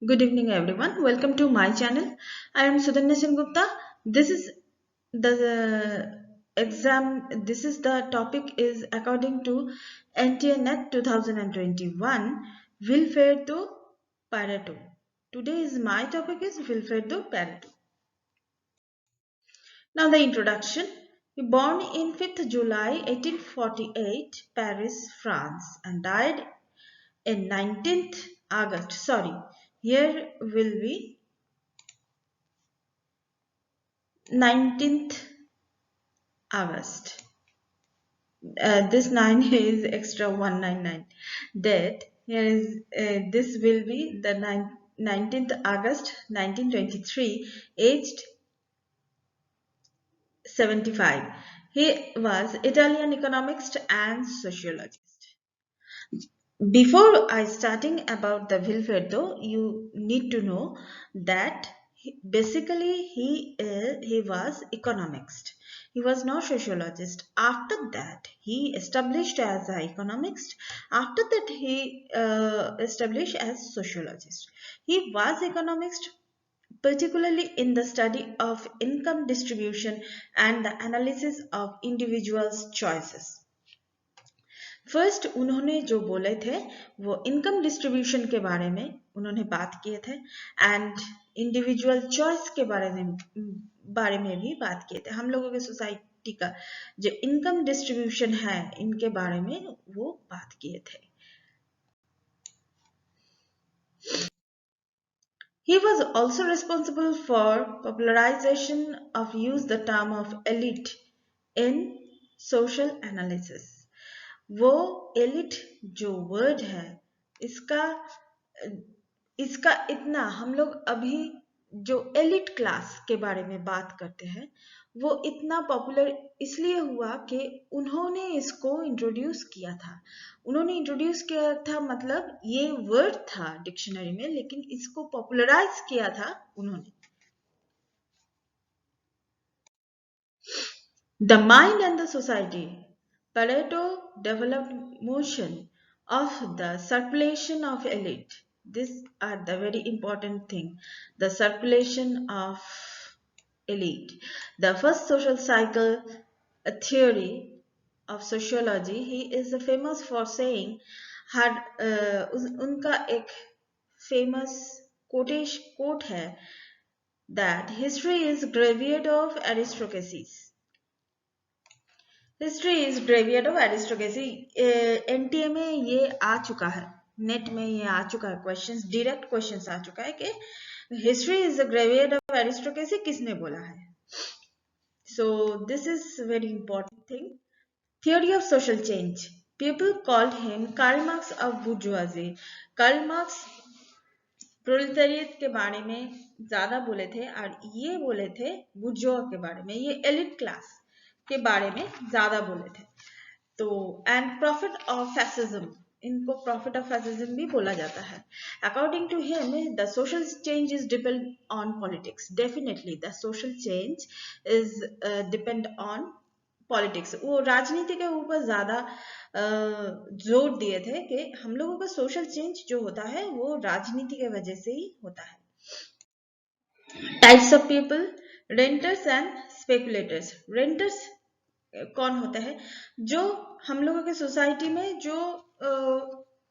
Good evening, everyone. Welcome to my channel. I am Sudhanya Singh Gupta. This is the exam. This is the topic is according to NTA NET 2021. Wilfredo Pareto. Today is my topic is Wilfredo Pareto. Now the introduction. He born in 5th July 1848, Paris, France, and died in 19th August. Sorry, here will be 19th August. This 9 is extra 199. That here is this will be the 19th August 1923, aged 75. He was Italian economist and sociologist. Before I starting about the Wilfredo, you need to know that basically he was economist. He was not sociologist. After that, he established as an economist. After that, he established as sociologist. He was economist, particularly in the study of income distribution and the analysis of individuals' choices. First उन्होंने जो बोले थे वो income distribution के बारे में उन्होंने बात किए थे एंड इंडिविजुअल चॉइस के बारे में भी बात किए थे. हम लोगों के सोसाइटी का जो इनकम डिस्ट्रीब्यूशन है इनके बारे में वो बात किए थे. He was also responsible for popularization of use the term of elite in social analysis. वो एलिट जो वर्ड है इसका इसका इतना हम लोग अभी जो एलिट क्लास के बारे में बात करते हैं वो इतना पॉपुलर इसलिए हुआ कि उन्होंने इसको इंट्रोड्यूस किया था. उन्होंने इंट्रोड्यूस किया था मतलब ये वर्ड था डिक्शनरी में लेकिन इसको पॉपुलराइज किया था उन्होंने. The mind and the society. Pareto developed motion of the circulation of elite. These are the very important thing. The circulation of elite. The first social cycle, a theory of sociology. He is famous for saying had उनका एक famous quote है that history is graveyard of aristocracies. History is graveyard of aristocracy. NTA में ये आ चुका है, net में ये आ चुका है, क्वेश्चंस डायरेक्ट क्वेश्चंस आ चुका है कि history is the graveyard of aristocracy किसने बोला है. So this is very important thing. Theory of social change. People called him Karl Marx of bourgeoisie. Karl Marx proletariat के बारे में ज्यादा बोले थे और ये बोले थे बुर्जुआ के बारे में, ये एलिट क्लास के बारे में ज्यादा बोले थे. तो एंड प्रॉफिट ऑफ फैसिज्म, इनको प्रॉफिट ऑफ फैसिज्म भी बोला जाता है. According to him the social change is depend on politics. Definitely the social change is depend on politics. वो राजनीति के ऊपर ज्यादा जोर दिए थे कि हम लोगों का सोशल चेंज जो होता है वो राजनीति के वजह से ही होता है. Types of people. Renters and speculators. Renters कौन होता है? जो हम लोगों के सोसाइटी में जो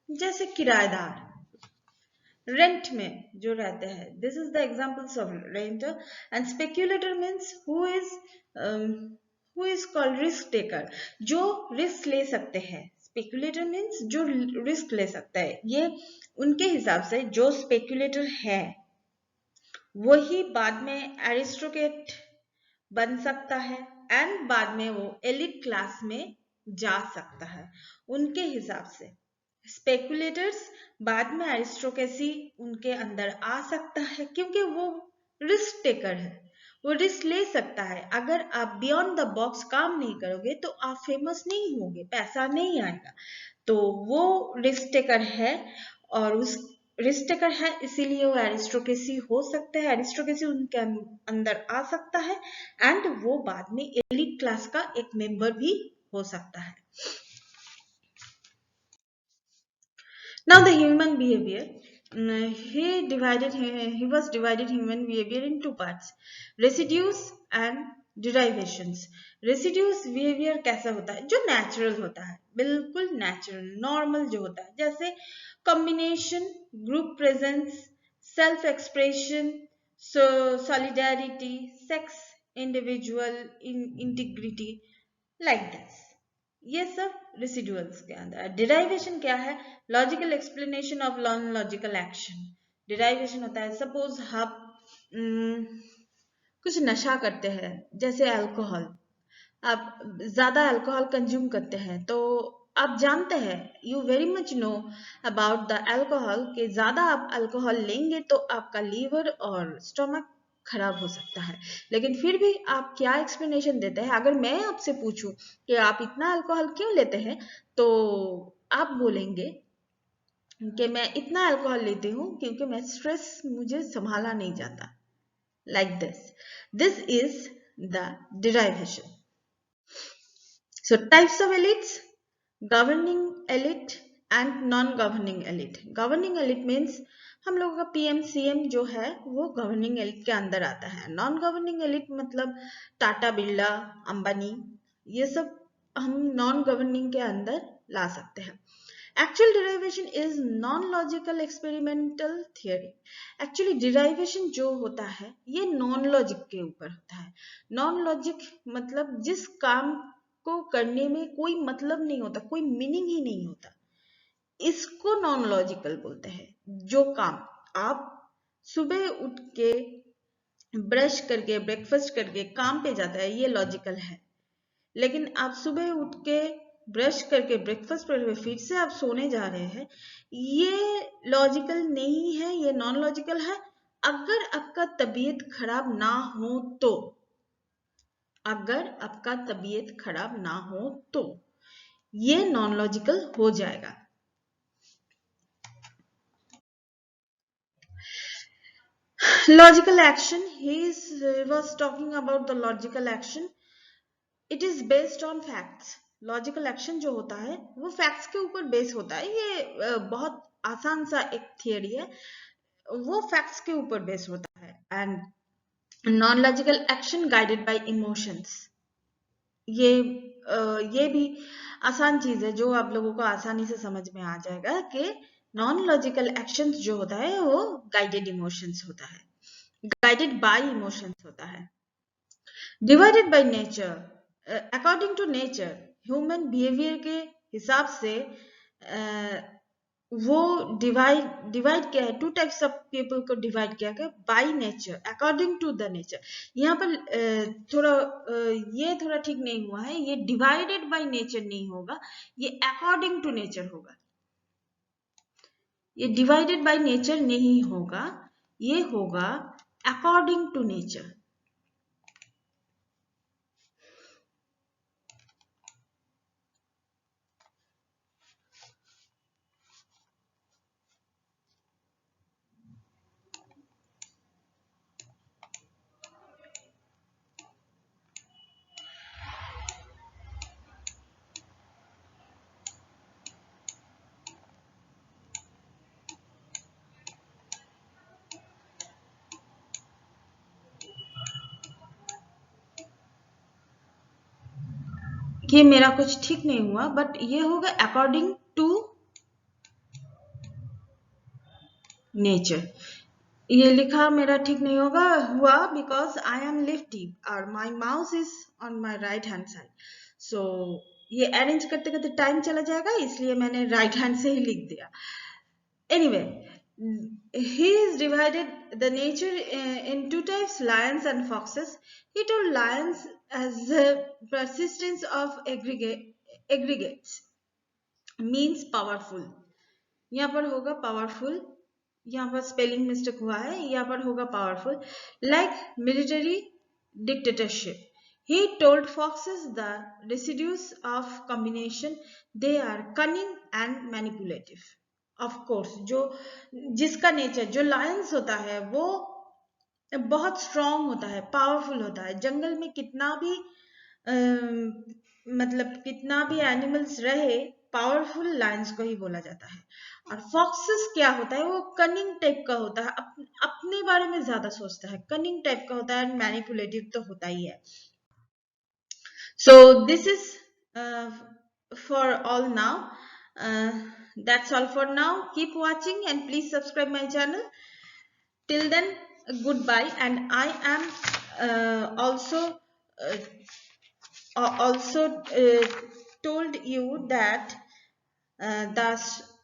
जैसे किराएदार रेंट में जो रहते हैं, this is the examples of रेंटर. And speculator means who is called risk taker, जो रिस्क ले सकते हैं. स्पेक्यूलेटर मीन्स जो रिस्क ले सकता है. ये उनके हिसाब से जो स्पेक्यूलेटर है वही बाद में एरिस्टोक्रेट बन सकता है एंड बाद में वो एलिट क्लास में जा सकता है उनके हिसाब से. स्पेकुलेटर्स बाद में एरिस्टोक्रेसी उनके अंदर आ सकता है क्योंकि वो रिस्क टेकर है, वो रिस्क ले सकता है. अगर आप बियॉन्ड द बॉक्स काम नहीं करोगे तो आप फेमस नहीं होगे, पैसा नहीं आएगा. तो वो रिस्क टेकर है और उस रिस्क टेकर है इसीलिए वो एरिस्टोक्रेसी हो सकता है, एरिस्टोक्रेसी उनके अंदर आ सकता है एंड वो बाद में एलिट क्लास का एक मेंबर भी हो सकता है. Now the human behaviour. he was divided human behavior in two parts, residues and derivations. Residues behaviour कैसा होता है? जो नेचुरल होता है, बिल्कुल नेचुरल नॉर्मल जो होता है, जैसे combination, group presence, self expression, solidarity, sex, individual integrity, like this, ये सब रेसिडुअल्स के अंदर है। डिराइवेशन क्या है? Logical explanation of non logical action. Derivation होता है, सपोज आप कुछ नशा करते हैं, जैसे अल्कोहल, आप ज्यादा अल्कोहल कंज्यूम करते हैं, तो आप जानते हैं, you very much know about the alcohol, कि ज्यादा आप अल्कोहल लेंगे तो आपका लीवर और स्टमक खराब हो सकता है, लेकिन फिर भी आप क्या एक्सप्लेनेशन देते हैं? अगर मैं आपसे पूछूं कि आप इतना अल्कोहल क्यों लेते हैं, तो आप बोलेंगे कि मैं इतना अल्कोहल लेती हूँ क्योंकि मैं स्ट्रेस, मुझे संभाला नहीं जाता, like this is the derivation. So types of elites, governing elite and non-governing elite. Governing elite means हम लोगों का पीएम सीएम जो है वो गवर्निंग एलिट के अंदर आता है. नॉन गवर्निंग एलिट मतलब टाटा, बिरला, अंबानी, ये सब हम नॉन गवर्निंग के अंदर ला सकते हैं. Actual derivation is non-logical experimental theory. Actually derivation जो होता है ये नॉन लॉजिक के ऊपर होता है. नॉन लॉजिक मतलब जिस काम को करने में कोई मतलब नहीं होता, कोई मीनिंग ही नहीं होता, इसको नॉन लॉजिकल बोलते हैं. जो काम आप सुबह उठ के ब्रश करके ब्रेकफास्ट करके काम पे जाता है, ये लॉजिकल है. लेकिन आप सुबह उठ के ब्रश करके ब्रेकफास्ट करके फिर से आप सोने जा रहे हैं, ये लॉजिकल नहीं है, ये नॉन लॉजिकल है. अगर आपका तबीयत खराब ना हो तो, अगर आपका तबीयत खराब ना हो तो ये नॉन लॉजिकल हो जाएगा. Logical action, he was talking about the logical action. It is based on facts. Logical action जो होता है वो फैक्ट्स के ऊपर बेस होता है. ये बहुत आसान सा एक थियरी है, वो फैक्ट्स के ऊपर बेस होता है. And non logical action guided by emotions, ये भी आसान चीज है जो आप लोगों को आसानी से समझ में आ जाएगा कि नॉन लॉजिकल एक्शंस जो होता है वो गाइडेड इमोशंस होता है, गाइडेड बाय इमोशंस होता है. Divided by nature, according to nature, human behaviour के हिसाब से वो डिवाइड किया है. टू टाइप्स ऑफ पीपल को डिवाइड किया गया by nature, according to the nature. यहाँ पर ये थोड़ा ठीक नहीं हुआ है, ये डिवाइडेड बाय नेचर नहीं होगा, ये अकॉर्डिंग टू नेचर होगा. ये डिवाइडेड बाय नेचर नहीं होगा, ये होगा अकॉर्डिंग टू नेचर. ये मेरा कुछ ठीक नहीं हुआ, बट ये होगा अकॉर्डिंग टू नेचर. ये लिखा मेरा ठीक नहीं होगा हुआ बिकॉज आई एम लेफ्टी और my mouse is on my right hand side. So ये अरेंज करते करते टाइम चला जाएगा, इसलिए मैंने राइट हैंड से ही लिख दिया. Anyway, he is divided the nature in two types, lions and foxes. He told lions as the persistence of aggregates means powerful. यहाँ पर होगा powerful, यहाँ पर स्पेलिंग मिस्टेक हुआ है, यहाँ पर होगा powerful. Like military dictatorship. He told foxes the residues of combination, they are cunning and manipulative. Of course, जो जिसका नेचर, जो लायंस होता है वो बहुत स्ट्रॉन्ग होता है, पावरफुल होता है. जंगल में कितना भी मतलब कितना भी एनिमल्स रहे, पावरफुल लायंस को ही बोला जाता है। और फॉक्सेस क्या होता है, वो कनिंग टाइप का होता है, अपने बारे में ज्यादा सोचता है, कनिंग टाइप का होता है, मैनिपुलेटिव तो होता ही है। So this is for all now. That's all for now. Keep watching and please subscribe my channel. Till then, goodbye. And I am uh, also told you that the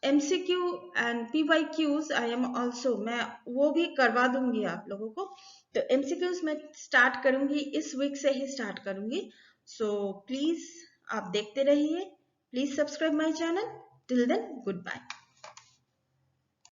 MCQ and PYQs I am also, मैं वो भी करवा दूंगी आप लोगों को। तो MCQs मैं स्टार्ट करूंगी, इस वीक से ही स्टार्ट करूंगी। सो प्लीज आप देखते रहिए, please subscribe my channel. Till then good bye.